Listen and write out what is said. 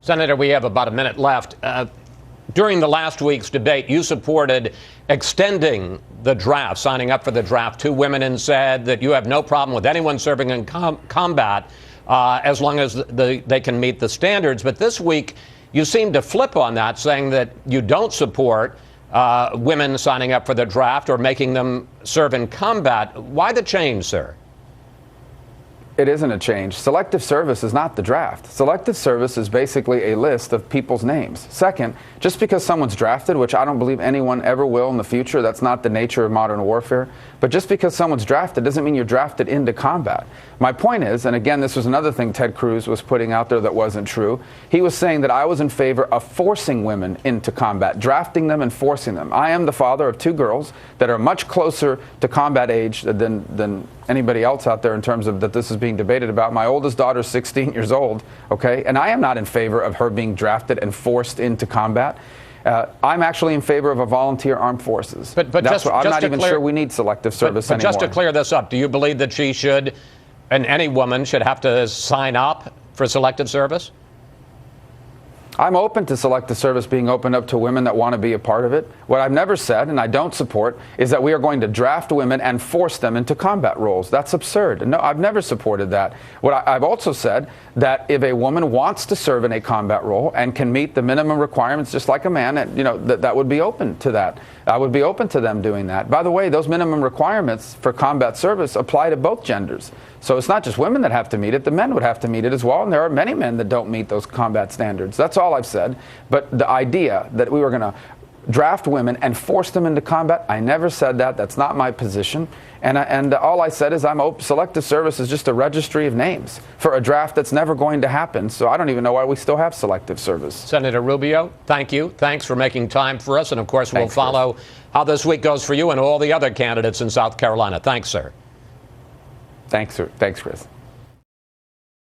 Senator, we have about a minute left. During the last week's debate, you supported extending the draft, signing up for the draft to women, and said that you have no problem with anyone serving in combat as long as they can meet the standards. But this week, you seem to flip on that, saying that you don't support women signing up for the draft or making them serve in combat. Why the change, sir? It isn't a change. Selective service is not the draft. Selective service is basically a list of people's names. Second, just because someone's drafted, which I don't believe anyone ever will in the future, that's not the nature of modern warfare, but just because someone's drafted doesn't mean you're drafted into combat. My point is, and again, this was another thing Ted Cruz was putting out there that wasn't true, he was saying that I was in favor of forcing women into combat, drafting them and forcing them. I am the father of two girls that are much closer to combat age than anybody else out there in terms of that this is being debated about. My oldest daughter is 16 years old, okay? And I am not in favor of her being drafted and forced into combat. I'm actually in favor of a volunteer armed forces. But I'm not even sure we need selective service anymore. But just to clear this up, do you believe that she should, and any woman should have to sign up for selective service? I'm open to selective service being opened up to women that want to be a part of it. What I've never said, and I don't support, is that we are going to draft women and force them into combat roles. That's absurd. No, I've never supported that. I've also said that if a woman wants to serve in a combat role and can meet the minimum requirements just like a man, that would be open to that. I would be open to them doing that. By the way, those minimum requirements for combat service apply to both genders. So it's not just women that have to meet it, the men would have to meet it as well, and there are many men that don't meet those combat standards. That's all I've said. But the idea that we were going to draft women and force them into combat, I never said that. That's not my position. And all I said is selective service is just a registry of names for a draft that's never going to happen. So I don't even know why we still have selective service. Senator Rubio, thank you. Thanks for making time for us. And of course, we'll follow how this week goes for you and all the other candidates in South Carolina. Thanks, sir. Thanks, sir. Thanks, Chris.